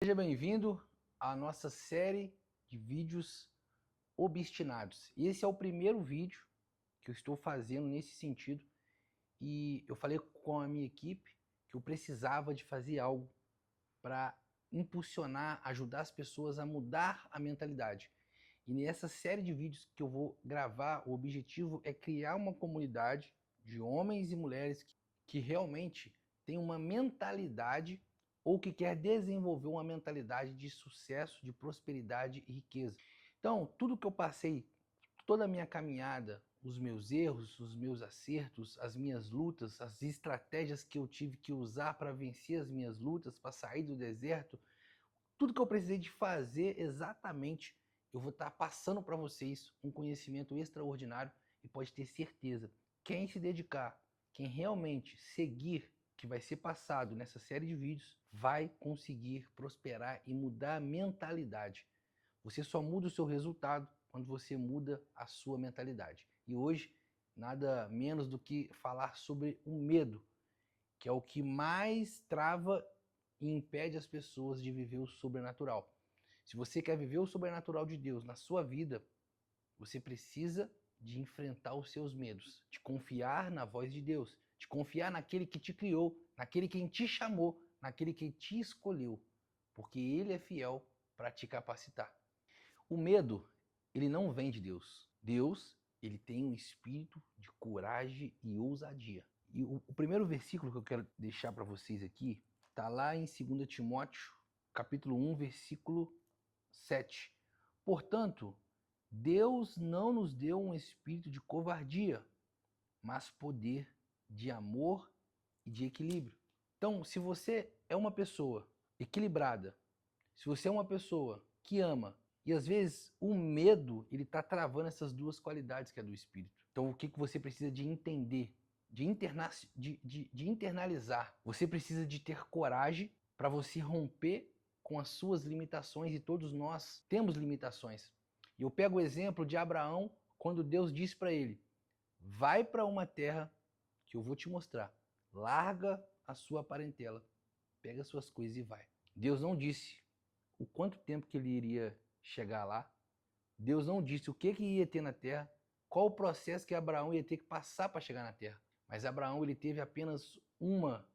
Seja bem-vindo à nossa série de vídeos obstinados. E esse é o primeiro vídeo que eu estou fazendo nesse sentido. E eu falei com a minha equipe que eu precisava de fazer algo para impulsionar, ajudar as pessoas a mudar a mentalidade. E nessa série de vídeos que eu vou gravar, o objetivo é criar uma comunidade de homens e mulheres que realmente têm uma mentalidade ou que quer desenvolver uma mentalidade de sucesso, de prosperidade e riqueza. Então, tudo que eu passei, toda a minha caminhada, os meus erros, os meus acertos, as minhas lutas, as estratégias que eu tive que usar para vencer as minhas lutas, para sair do deserto, tudo que eu precisei de fazer exatamente, eu vou estar passando para vocês um conhecimento extraordinário e pode ter certeza, quem se dedicar, quem realmente seguir que vai ser passado nessa série de vídeos, vai conseguir prosperar e mudar a mentalidade. Você só muda o seu resultado quando você muda a sua mentalidade. E hoje, nada menos do que falar sobre o medo, que é o que mais trava e impede as pessoas de viver o sobrenatural. Se você quer viver o sobrenatural de Deus na sua vida, você precisa de enfrentar os seus medos, de confiar na voz de Deus, de confiar naquele que te criou, naquele que te chamou, naquele que te escolheu, porque Ele é fiel para te capacitar. O medo, ele não vem de Deus. Deus, ele tem um espírito de coragem e ousadia. E o primeiro versículo que eu quero deixar para vocês aqui está lá em 2 Timóteo, capítulo 1, versículo 7. Portanto, Deus não nos deu um espírito de covardia, mas poder, de amor e de equilíbrio. Então, se você é uma pessoa equilibrada, se você é uma pessoa que ama, e às vezes o medo, ele está travando essas duas qualidades que é do espírito. Então, o que você precisa de entender, de internalizar? Você precisa de ter coragem para você romper com as suas limitações, e todos nós temos limitações. E eu pego o exemplo de Abraão, quando Deus disse para ele: vai para uma terra que eu vou te mostrar, larga a sua parentela, pega suas coisas e vai. Deus não disse o quanto tempo que ele iria chegar lá, Deus não disse o que ia ter na terra, qual o processo que Abraão ia ter que passar para chegar na terra. Mas Abraão, ele teve apenas uma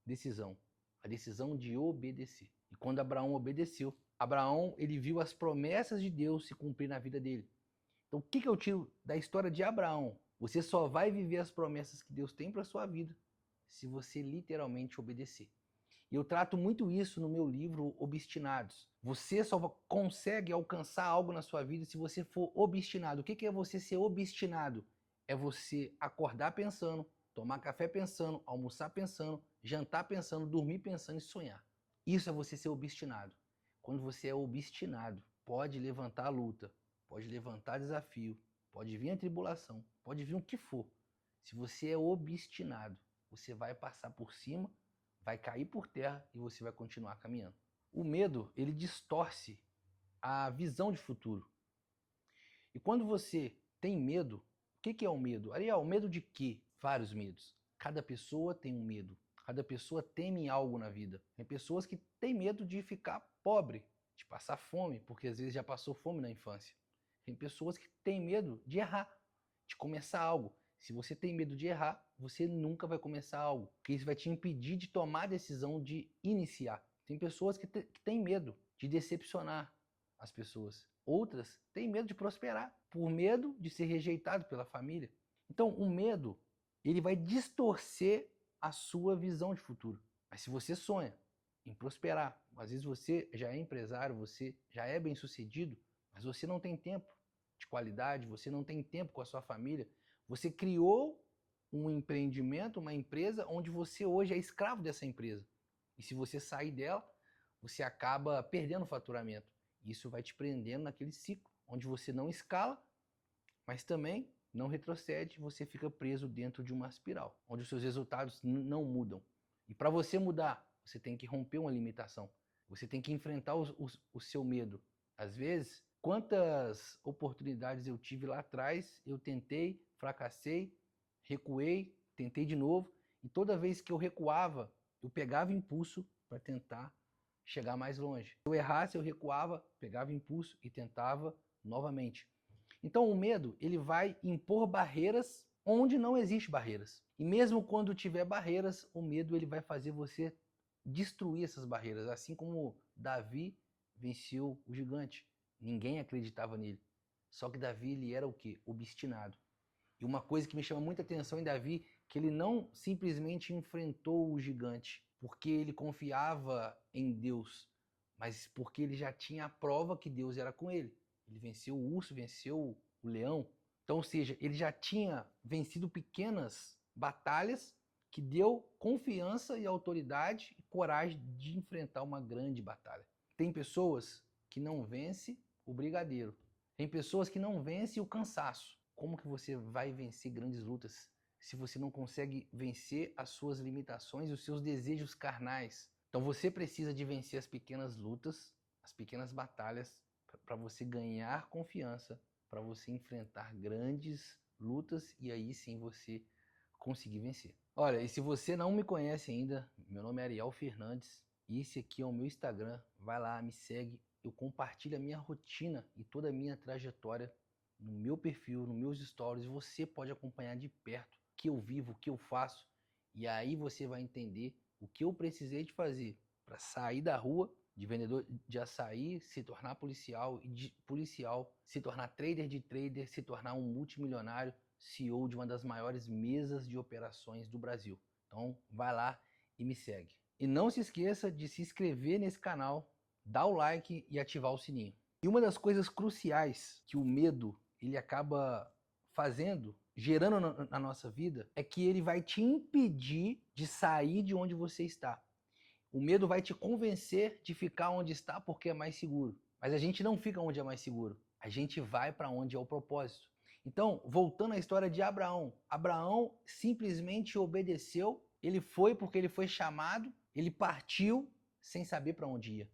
decisão, a decisão de obedecer. E quando Abraão obedeceu, Abraão, ele viu as promessas de Deus se cumprir na vida dele. Então, o que eu tiro da história de Abraão? Você só vai viver as promessas que Deus tem para sua vida se você literalmente obedecer. E eu trato muito isso no meu livro Obstinados. Você só consegue alcançar algo na sua vida se você for obstinado. O que é você ser obstinado? É você acordar pensando, tomar café pensando, almoçar pensando, jantar pensando, dormir pensando e sonhar. Isso é você ser obstinado. Quando você é obstinado, pode levantar a luta, pode levantar desafio, pode vir a tribulação, pode vir o que for. Se você é obstinado, você vai passar por cima, vai cair por terra e você vai continuar caminhando. O medo, ele distorce a visão de futuro. E quando você tem medo, o que é o medo? Ariel, medo de quê? Vários medos. Cada pessoa tem um medo. Cada pessoa teme algo na vida. Tem pessoas que têm medo de ficar pobre, de passar fome, porque às vezes já passou fome na infância. Tem pessoas que têm medo de errar, de começar algo. Se você tem medo de errar, você nunca vai começar algo, porque isso vai te impedir de tomar a decisão de iniciar. Tem pessoas que têm medo de decepcionar as pessoas. Outras têm medo de prosperar, por medo de ser rejeitado pela família. Então, o medo, ele vai distorcer a sua visão de futuro. Mas se você sonha em prosperar, às vezes você já é empresário, você já é bem-sucedido, mas você não tem tempo de qualidade, você não tem tempo com a sua família, você criou um empreendimento, uma empresa, onde você hoje é escravo dessa empresa. E se você sair dela, você acaba perdendo o faturamento. Isso vai te prendendo naquele ciclo, onde você não escala, mas também não retrocede, você fica preso dentro de uma espiral, onde os seus resultados não mudam. E para você mudar, você tem que romper uma limitação. Você tem que enfrentar o seu medo. Às vezes, quantas oportunidades eu tive lá atrás, eu tentei, fracassei, recuei, tentei de novo, e toda vez que eu recuava, eu pegava impulso para tentar chegar mais longe. Se eu errasse, eu recuava, pegava impulso e tentava novamente. Então o medo, ele vai impor barreiras onde não existe barreiras. E mesmo quando tiver barreiras, o medo ele vai fazer você destruir essas barreiras, assim como Davi venceu o gigante. Ninguém acreditava nele. Só que Davi ele era o quê? Obstinado. E uma coisa que me chama muita atenção em Davi, que ele não simplesmente enfrentou o gigante porque ele confiava em Deus, mas porque ele já tinha a prova que Deus era com ele. Ele venceu o urso, venceu o leão. Então, ou seja, ele já tinha vencido pequenas batalhas que deu confiança e autoridade e coragem de enfrentar uma grande batalha. Tem pessoas que não vencem o brigadeiro. Tem pessoas que não vencem o cansaço. Como que você vai vencer grandes lutas se você não consegue vencer as suas limitações e os seus desejos carnais? Então você precisa de vencer as pequenas lutas, as pequenas batalhas, para você ganhar confiança, para você enfrentar grandes lutas e aí sim você conseguir vencer. Olha, e se você não me conhece ainda, meu nome é Ariel Fernandes e esse aqui é o meu Instagram. Vai lá, me segue. Eu compartilho a minha rotina e toda a minha trajetória no meu perfil, nos meus stories. Você pode acompanhar de perto o que eu vivo, o que eu faço. E aí você vai entender o que eu precisei de fazer para sair da rua de vendedor de açaí, se tornar policial e de policial se tornar trader de trader, se tornar um multimilionário, CEO de uma das maiores mesas de operações do Brasil. Então vai lá e me segue. E não se esqueça de se inscrever nesse canal, dar o like e ativar o sininho. E uma das coisas cruciais que o medo ele acaba fazendo, gerando na nossa vida, é que ele vai te impedir de sair de onde você está. O medo vai te convencer de ficar onde está porque é mais seguro. Mas a gente não fica onde é mais seguro. A gente vai para onde é o propósito. Então, voltando à história de Abraão. Abraão simplesmente obedeceu. Ele foi porque ele foi chamado. Ele partiu sem saber para onde ia.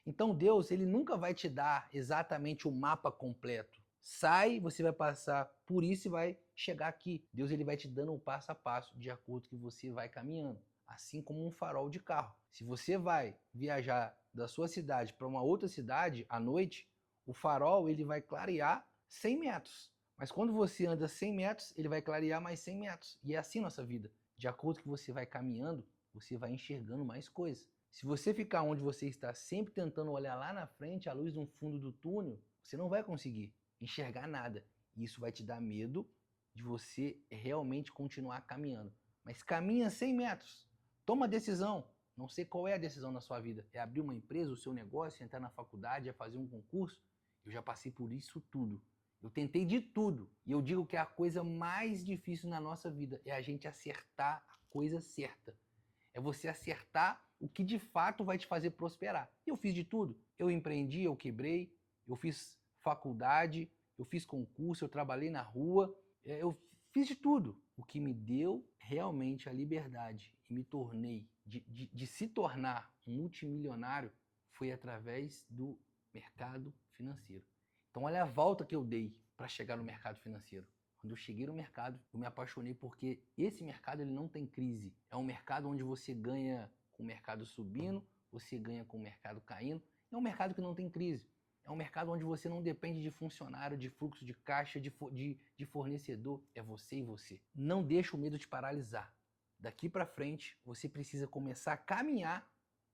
Então Deus, ele nunca vai te dar exatamente o mapa completo. Sai, você vai passar por isso e vai chegar aqui. Deus ele vai te dando um passo a passo de acordo com que você vai caminhando. Assim como um farol de carro. Se você vai viajar da sua cidade para uma outra cidade à noite, o farol ele vai clarear 100 metros. Mas quando você anda 100 metros, ele vai clarear mais 100 metros. E é assim a nossa vida. De acordo com que você vai caminhando, você vai enxergando mais coisas. Se você ficar onde você está sempre tentando olhar lá na frente, a luz no fundo do túnel, você não vai conseguir enxergar nada. E isso vai te dar medo de você realmente continuar caminhando. Mas caminha 100 metros. Toma decisão. Não sei qual é a decisão na sua vida. É abrir uma empresa, o seu negócio, entrar na faculdade, é fazer um concurso? Eu já passei por isso tudo. Eu tentei de tudo. E eu digo que a coisa mais difícil na nossa vida é a gente acertar a coisa certa. É você acertar o que de fato vai te fazer prosperar. Eu fiz de tudo. Eu empreendi, eu quebrei, eu fiz faculdade, eu fiz concurso, eu trabalhei na rua, eu fiz de tudo. O que me deu realmente a liberdade e me tornei, de se tornar um multimilionário, foi através do mercado financeiro. Então olha a volta que eu dei para chegar no mercado financeiro. Quando eu cheguei no mercado, eu me apaixonei porque esse mercado ele não tem crise. É um mercado onde você ganha com o mercado subindo, você ganha com o mercado caindo. É um mercado que não tem crise. É um mercado onde você não depende de funcionário, de fluxo de caixa, de fornecedor. É você e você. Não deixa o medo te paralisar. Daqui para frente, você precisa começar a caminhar,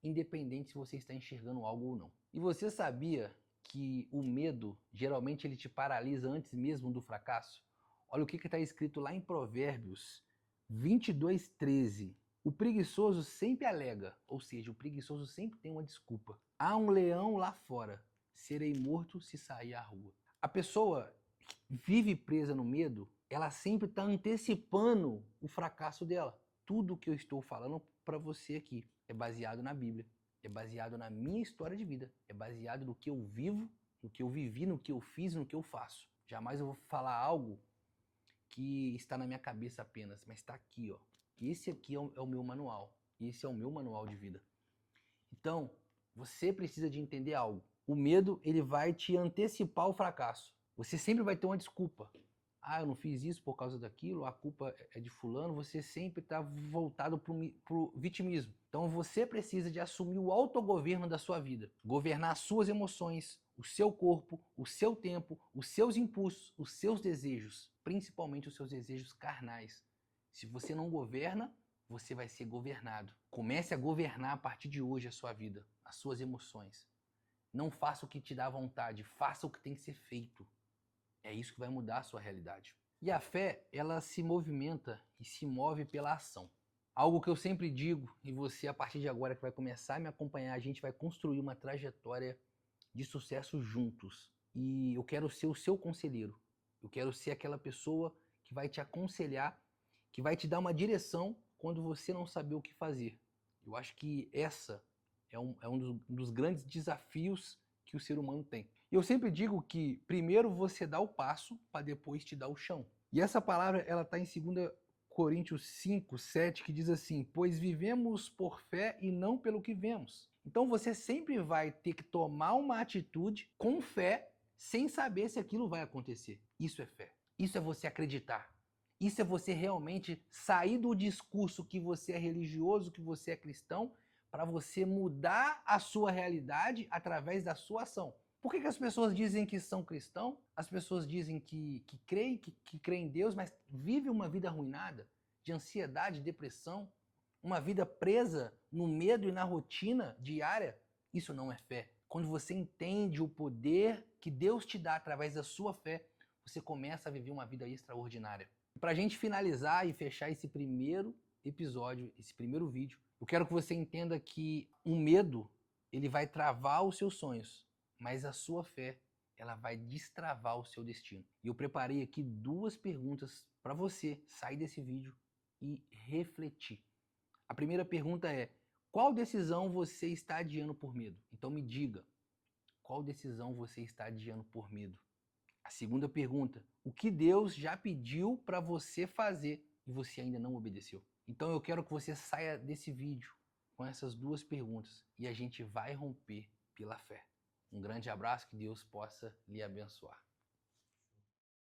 independente se você está enxergando algo ou não. E você sabia que o medo, geralmente, ele te paralisa antes mesmo do fracasso? Olha o que está escrito lá em Provérbios 22:13. O preguiçoso sempre alega, ou seja, o preguiçoso sempre tem uma desculpa. Há um leão lá fora, serei morto se sair à rua. A pessoa que vive presa no medo, ela sempre está antecipando o fracasso dela. Tudo que eu estou falando para você aqui é baseado na Bíblia, é baseado na minha história de vida, é baseado no que eu vivo, no que eu vivi, no que eu fiz, no que eu faço. Jamais eu vou falar algo que está na minha cabeça apenas, mas está aqui, ó. Esse aqui é o meu manual. Esse é o meu manual de vida. Então, você precisa de entender algo. O medo, ele vai te antecipar o fracasso. Você sempre vai ter uma desculpa. Ah, eu não fiz isso por causa daquilo, a culpa é de fulano, você sempre está voltado para o vitimismo. Então você precisa de assumir o autogoverno da sua vida, governar as suas emoções, o seu corpo, o seu tempo, os seus impulsos, os seus desejos, principalmente os seus desejos carnais. Se você não governa, você vai ser governado. Comece a governar a partir de hoje a sua vida, as suas emoções. Não faça o que te dá vontade, faça o que tem que ser feito. É isso que vai mudar a sua realidade. E a fé, ela se movimenta e se move pela ação. Algo que eu sempre digo, e você a partir de agora que vai começar a me acompanhar, a gente vai construir uma trajetória de sucesso juntos. E eu quero ser o seu conselheiro. Eu quero ser aquela pessoa que vai te aconselhar, que vai te dar uma direção quando você não saber o que fazer. Eu acho que essa é um dos grandes desafios que o ser humano tem. E eu sempre digo que primeiro você dá o passo para depois te dar o chão. E essa palavra ela está em 2 Coríntios 5, 7, que diz assim: pois vivemos por fé e não pelo que vemos. Então você sempre vai ter que tomar uma atitude com fé, sem saber se aquilo vai acontecer. Isso é fé. Isso é você acreditar. Isso é você realmente sair do discurso que você é religioso, que você é cristão, para você mudar a sua realidade através da sua ação. Por que as pessoas dizem que são cristãos? As pessoas dizem que creem em Deus, mas vivem uma vida arruinada, de ansiedade, depressão, uma vida presa no medo e na rotina diária. Isso não é fé. Quando você entende o poder que Deus te dá através da sua fé, você começa a viver uma vida extraordinária. Para a gente finalizar e fechar esse primeiro episódio, esse primeiro vídeo, eu quero que você entenda que o medo, ele vai travar os seus sonhos, mas a sua fé, ela vai destravar o seu destino. E eu preparei aqui 2 perguntas para você sair desse vídeo e refletir. A primeira pergunta é: qual decisão você está adiando por medo? Então me diga, qual decisão você está adiando por medo? A segunda pergunta: o que Deus já pediu para você fazer e você ainda não obedeceu? Então eu quero que você saia desse vídeo com essas 2 perguntas e a gente vai romper pela fé. Um grande abraço, que Deus possa lhe abençoar.